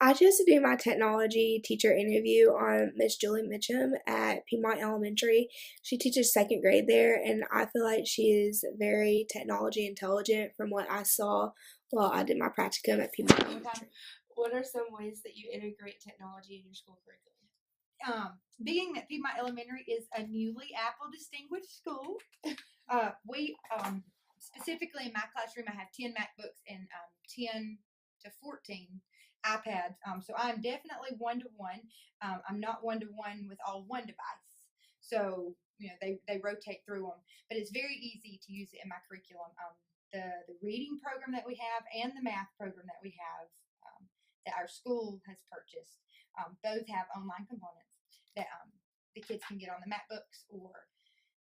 I chose to do my technology teacher interview on Miss Julie Mitchum at Piedmont Elementary. She teaches second grade there, and I feel like she is very technology intelligent from what I saw while I did my practicum at Piedmont Elementary. What are some ways that you integrate technology in your school curriculum? Being that Piedmont Elementary is a newly Apple distinguished school, we specifically in my classroom, I have 10 MacBooks and 10 to 14 iPads. So I'm definitely one-to-one. I'm not one-to-one with all one device. So, they rotate through them, but it's very easy to use it in my curriculum. The reading program that we have and the math program that we have that our school has purchased, both have online components that the kids can get on the MacBooks or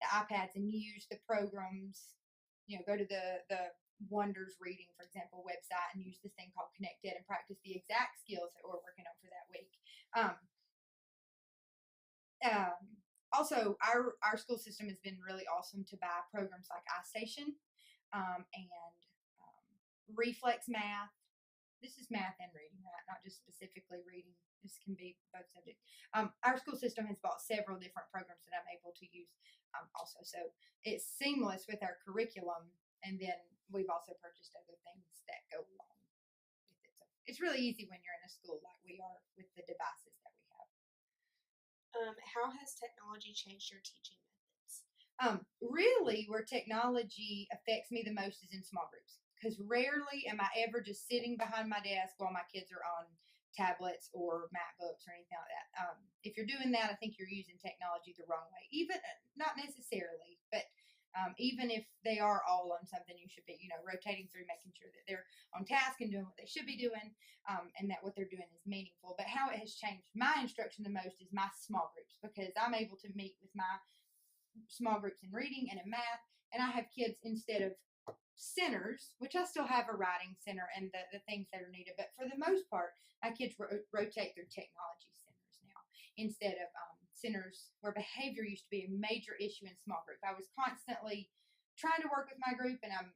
the iPads and use the programs. Go to the Wonders Reading, for example, website and use this thing called Connected and practice the exact skills that we're working on for that week. Also, our school system has been really awesome to buy programs like iStation and Reflex Math. This is math and reading, right? Not just specifically reading. This can be both subjects. Our school system has bought several different programs that I'm able to use also. So it's seamless with our curriculum. And then we've also purchased other things that go along with it. So it's really easy when you're in a school like we are with the devices that we have. How has technology changed your teaching methods? Really, where technology affects me the most is in small groups. Because rarely am I ever just sitting behind my desk while my kids are on tablets or MacBooks or anything like that. If you're doing that, I think you're using technology the wrong way. Even not necessarily, but even if they are all on something, you should be, rotating through, making sure that they're on task and doing what they should be doing, and that what they're doing is meaningful. But how it has changed my instruction the most is my small groups, because I'm able to meet with my small groups in reading and in math, and I have kids instead of centers, which I still have a writing center and the things that are needed, but for the most part, my kids rotate through technology centers now instead of centers where behavior used to be a major issue in small group. I was constantly trying to work with my group, and I'm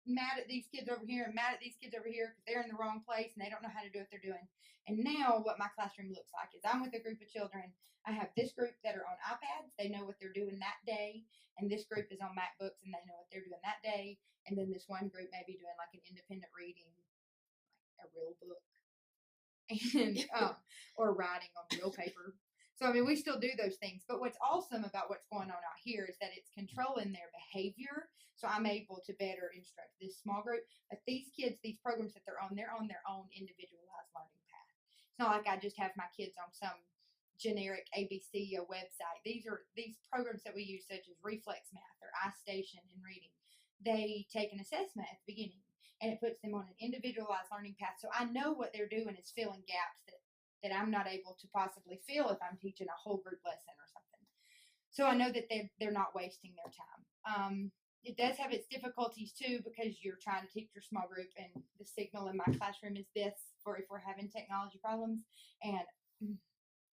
mad at these kids over here and mad at these kids over here because they're in the wrong place and they don't know how to do what they're doing. And now what my classroom looks like is I'm with a group of children. I have this group that are on iPads. They know what they're doing that day. And this group is on MacBooks and they know what they're doing that day. And then this one group may be doing like an independent reading, like a real book, and or writing on real paper. So, we still do those things. But what's awesome about what's going on out here is that it's controlling their behavior. So I'm able to better instruct this small group. But these kids, these programs that they're on their own individualized learning path. It's not like I just have my kids on some generic ABC website. These programs that we use, such as Reflex Math or iStation in reading, they take an assessment at the beginning, and it puts them on an individualized learning path. So I know what they're doing is filling gaps that I'm not able to possibly fill if I'm teaching a whole group lesson or something. So I know that they're not wasting their time. It does have its difficulties too, because you're trying to teach your small group, and the signal in my classroom is this for if we're having technology problems. And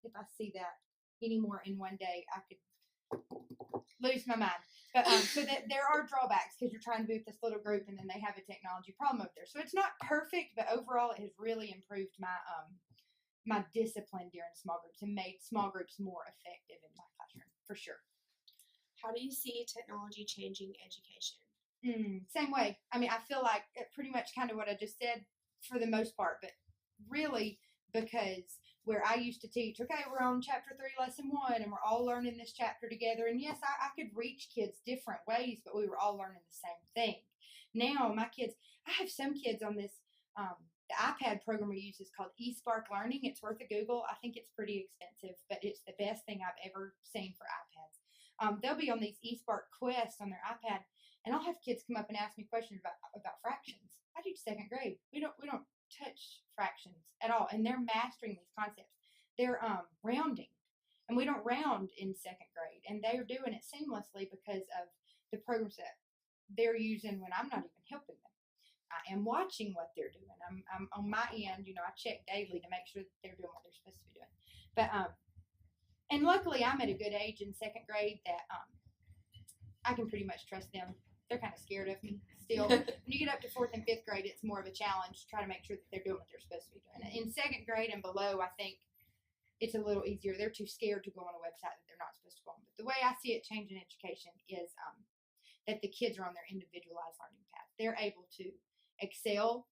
if I see that anymore in one day, I could lose my mind. But so that there are drawbacks, because you're trying to be with this little group and then they have a technology problem up there. So it's not perfect, but overall it has really improved my discipline during small groups and made small groups more effective in my classroom, for sure. How do you see technology changing education? Same way. I feel like pretty much kind of what I just said for the most part, but really, because where I used to teach, okay, we're on chapter 3, lesson 1, and we're all learning this chapter together. And yes, I could reach kids different ways, but we were all learning the same thing. Now, my kids, I have some kids on this, the iPad program we use is called eSpark Learning. It's worth a Google. I think it's pretty expensive, but it's the best thing I've ever seen for iPads. They'll be on these eSpark quests on their iPad, and I'll have kids come up and ask me questions about fractions. I teach second grade. We don't touch fractions at all, and they're mastering these concepts. They're rounding, and we don't round in second grade, and they're doing it seamlessly because of the programs that they're using when I'm not even helping them. I am watching what they're doing. I'm on my end, I check daily to make sure that they're doing what they're supposed to be doing. But and luckily I'm at a good age in second grade that I can pretty much trust them. They're kind of scared of me still. When you get up to 4th and 5th grade, it's more of a challenge to try to make sure that they're doing what they're supposed to be doing. in second grade and below, I think it's a little easier. They're too scared to go on a website that they're not supposed to go on. But the way I see it changing education is that the kids are on their individualized learning path. They're able to excel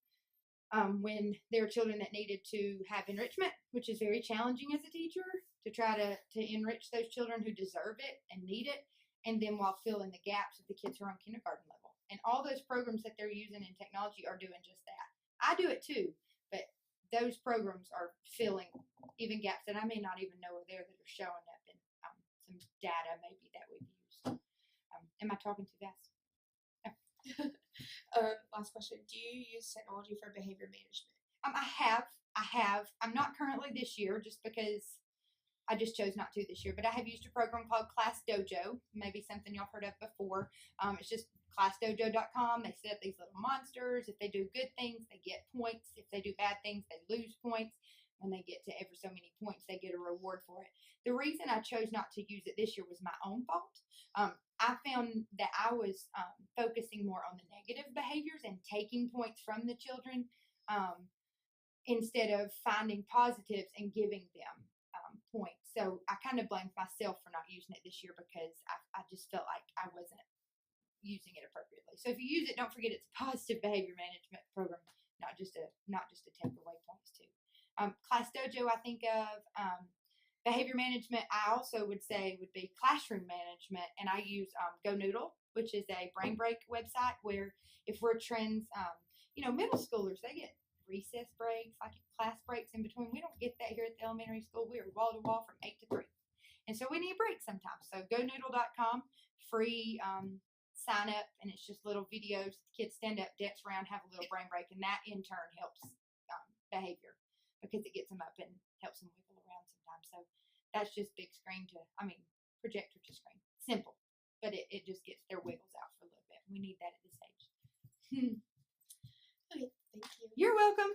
when there are children that needed to have enrichment, which is very challenging as a teacher to try to enrich those children who deserve it and need it, and then while filling the gaps of the kids who are on kindergarten level. And all those programs that they're using in technology are doing just that. I do it too, but those programs are filling even gaps that I may not even know are there that are showing up in some data maybe that we've used. Am I talking too fast? Last question. Do you use technology for behavior management? I have. I'm not currently this year just because I just chose not to this year, but I have used a program called Class Dojo, maybe something y'all heard of before. It's just classdojo.com. They set up these little monsters. If they do good things, they get points. If they do bad things, they lose points. When they get to ever so many points, they get a reward for it. The reason I chose not to use it this year was my own fault. I found that I was focusing more on the negative behaviors and taking points from the children instead of finding positives and giving them points. So I kind of blamed myself for not using it this year because I just felt like I wasn't using it appropriately. So if you use it, don't forget it's a positive behavior management program, not just to take away points too. Class Dojo, I think of. Behavior management, I also would say would be classroom management, and I use GoNoodle, which is a brain break website where if we're trends, middle schoolers, they get recess breaks, like class breaks in between. We don't get that here at the elementary school. We are wall to wall from 8 to 3. And so we need a break sometimes. So GoNoodle.com, free sign up, and it's just little videos. The kids stand up, dance around, have a little brain break, and that in turn helps behavior because it gets them up and helps them wiggle around sometimes. So that's just big screen projector to screen. Simple, but it just gets their wiggles out for a little bit. We need that at this age. Okay, thank you. You're welcome.